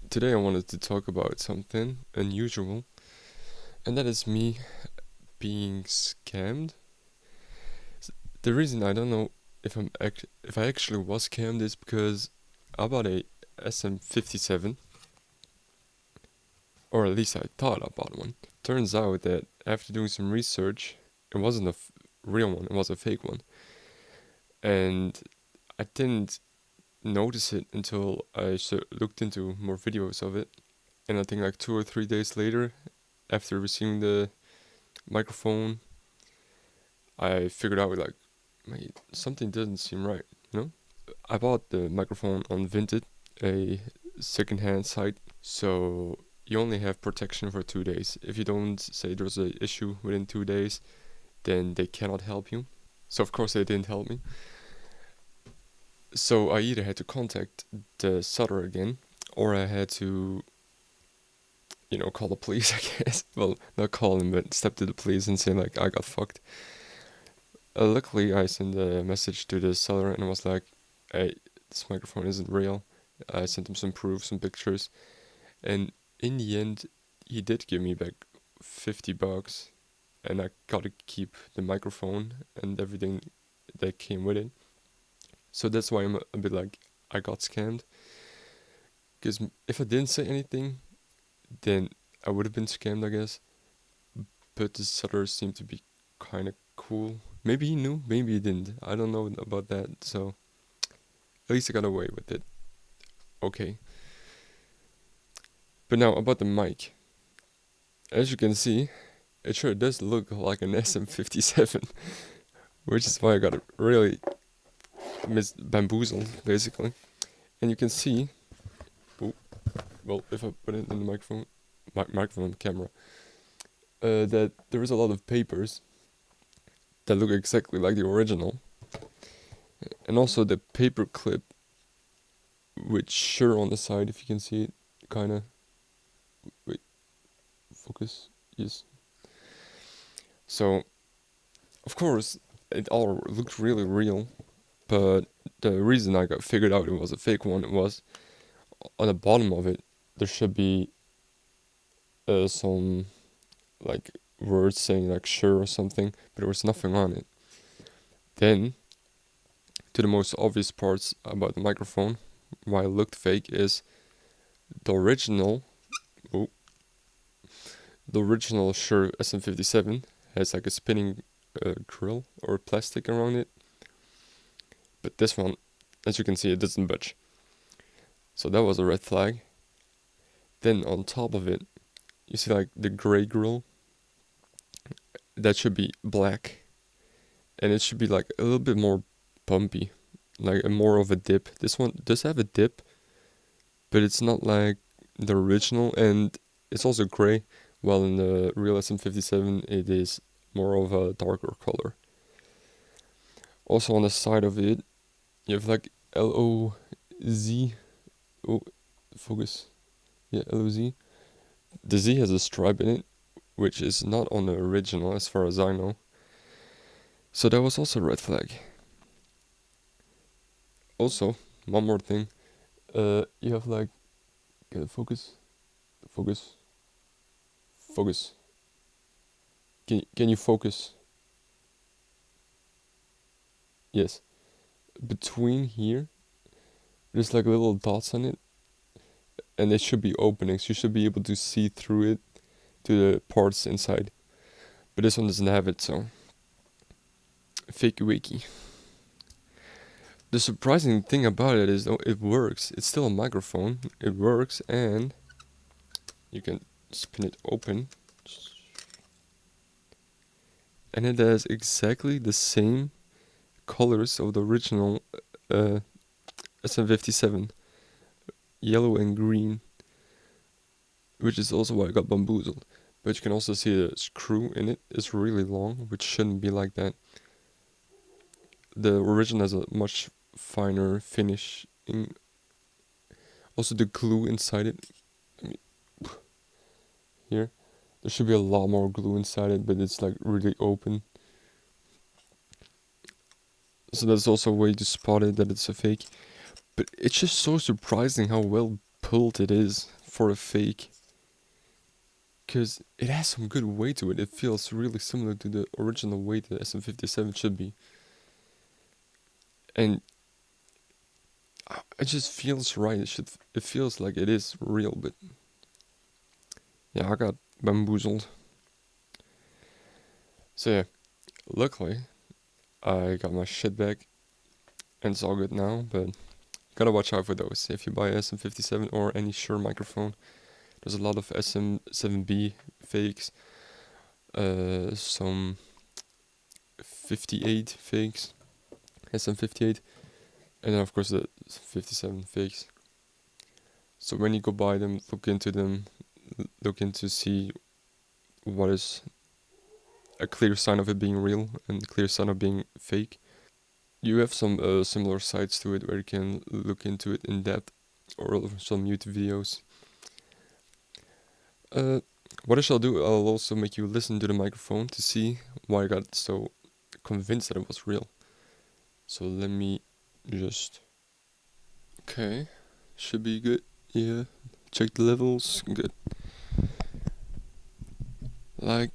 Today I wanted to talk about something unusual, and that is me being scammed. The reason I don't know if I actually was scammed is because I bought a sm57, or at least I thought I bought one. Turns out that after doing some research, it wasn't a real one, it was a fake one. And I didn't notice it until I looked into more videos of it. And I think like 2 or 3 days later, after receiving the microphone, I figured out like, mate, something doesn't seem right, you know? I bought the microphone on Vinted, a secondhand site, so you only have protection for 2 days. If you don't say there's an issue within 2 days, then they cannot help you. So of course they didn't help me. So I either had to contact the seller again, or I had to, call the police, I guess. Well, not call them, but step to the police and say like, I got fucked. Luckily, I sent a message to the seller and was like, hey, this microphone isn't real. I sent him some proof, some pictures, and in the end, he did give me back $50, and I got to keep the microphone and everything that came with it. So that's why I'm a bit like, I got scammed. Because if I didn't say anything, then I would have been scammed, I guess. But the seller seemed to be kind of cool. Maybe he knew, maybe he didn't. I don't know about that, so at least I got away with it. Okay. But now about the mic. As you can see, it sure does look like an SM57, which is why I got really bamboozled, basically. And you can see, well, if I put it in the microphone camera, that there is a lot of papers that look exactly like the original. And also the paper clip with Shure on the side, if you can see it, kinda. Wait, focus, yes. So, of course, it all looked really real, but the reason I got figured out it was a fake one was on the bottom of it there should be some like words saying like Shure or something, but there was nothing on it. Then, to the most obvious parts about the microphone, why it looked fake is the original. Oh, the original Shure SM57 has like a spinning grill or plastic around it, but this one, as you can see, it doesn't budge. So that was a red flag. Then on top of it, you see like the gray grill. That should be black, and it should be like a little bit more bumpy, like more of a dip. This one does have a dip, but it's not like the original, and it's also gray, while in the real SM57 it is more of a darker color. Also on the side of it, you have like LOZ. Oh, focus. Yeah, LOZ. The Z has a stripe in it, which is not on the original as far as I know. So that was also a red flag. Also, one more thing. You have like, focus, focus, focus. Can you focus? Yes. Between here, there's like little dots on it, and they should be openings. You should be able to see through it to the parts inside. But this one doesn't have it, so fakey wakey. The surprising thing about it is, though, it works. It's still a microphone. It works, and you can spin it open, and it has exactly the same colors of the original SM57, yellow and green, which is also why I got bamboozled. But you can also see the screw in it is really long, which shouldn't be like that. The original has a much finer finish. Also the glue inside it, here, there should be a lot more glue inside it, but it's like really open. So that's also a way to spot it that it's a fake. But it's just so surprising how well pulled it is for a fake, because it has some good weight to it. It feels really similar to the original weight that SM57 should be. And it just feels right. It feels like it is real, but yeah, I got bamboozled. So yeah, luckily I got my shit back and it's all good now, but gotta watch out for those. If you buy SM57 or any Shure microphone, there's a lot of SM7B fakes, some 58 fakes, SM58, and then of course the 57 fakes. So when you go buy them, look into see what is a clear sign of it being real and a clear sign of being fake. You have some similar sites to it where you can look into it in depth, or some YouTube videos. What I shall do, I'll also make you listen to the microphone to see why I got so convinced that it was real. So let me just... Okay, should be good. Yeah, check the levels, good. Like,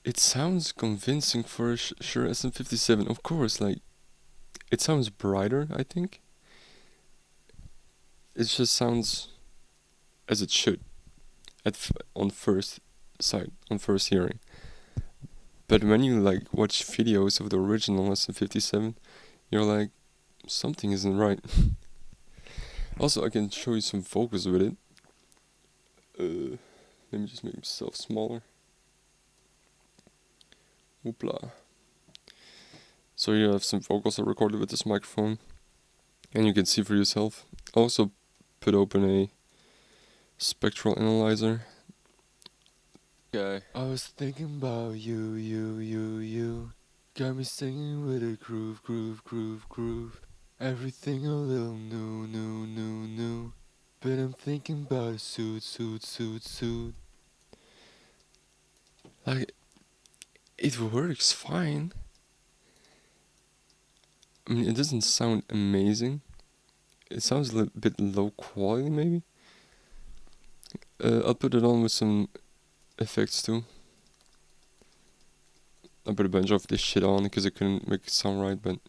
it sounds convincing for a Shure SM57, of course, like, it sounds brighter, I think. It just sounds as it should on first sight, on first hearing. But when you like watch videos of the original SM57, you're like, something isn't right. Also, I can show you some focus with it. Let me just make myself smaller. Hoopla. So you have some vocals I recorded with this microphone, and you can see for yourself. I also put open a spectral analyzer. Okay. I was thinking about you. Got me singing with a groove. Everything a little new. But I'm thinking about a suit. Like, it works fine. I mean, it doesn't sound amazing. It sounds a little bit low quality, maybe. I'll put it on with some effects too. I put a bunch of this shit on because I couldn't make it sound right, but...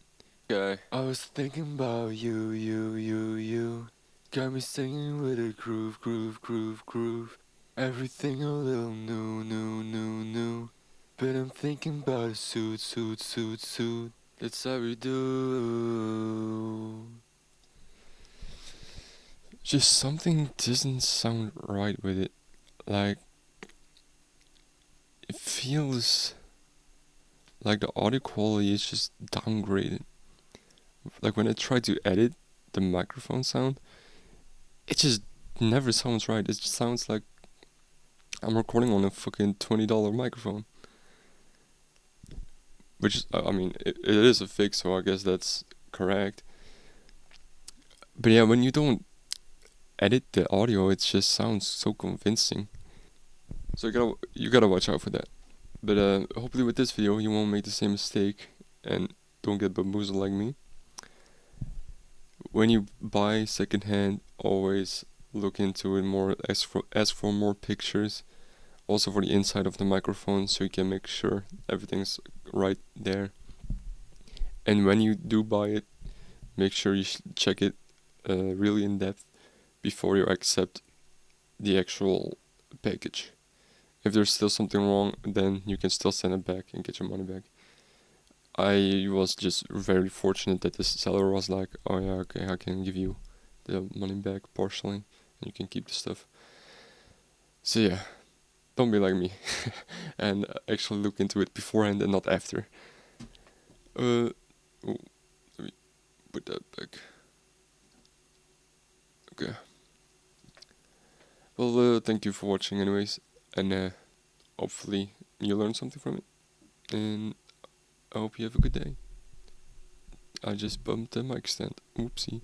Okay. I was thinking about you. Got me singing with a groove. Everything a little new. But I'm thinking about a suit. That's how we do. Just something doesn't sound right with it. Like, it feels like the audio quality is just downgraded. Like when I try to edit the microphone sound, it just never sounds right. It just sounds like I'm recording on a fucking $20 microphone. Which is, I mean, it is a fake, so I guess that's correct. But yeah, when you don't edit the audio, it just sounds so convincing. So you gotta watch out for that. But hopefully with this video you won't make the same mistake and don't get bamboozled like me. When you buy secondhand, always look into it more, ask for more pictures, also for the inside of the microphone, so you can make sure everything's right there. And when you do buy it, make sure you check it really in depth before you accept the actual package. If there's still something wrong, then you can still send it back and get your money back. I was just very fortunate that this seller was like, oh yeah, okay, I can give you the money back partially, and you can keep the stuff. So yeah, don't be like me, and actually look into it beforehand and not after. Let me put that back. Okay. Well, thank you for watching anyways, and hopefully you learned something from it, and I hope you have a good day. I just bumped the mic stand. Oopsie.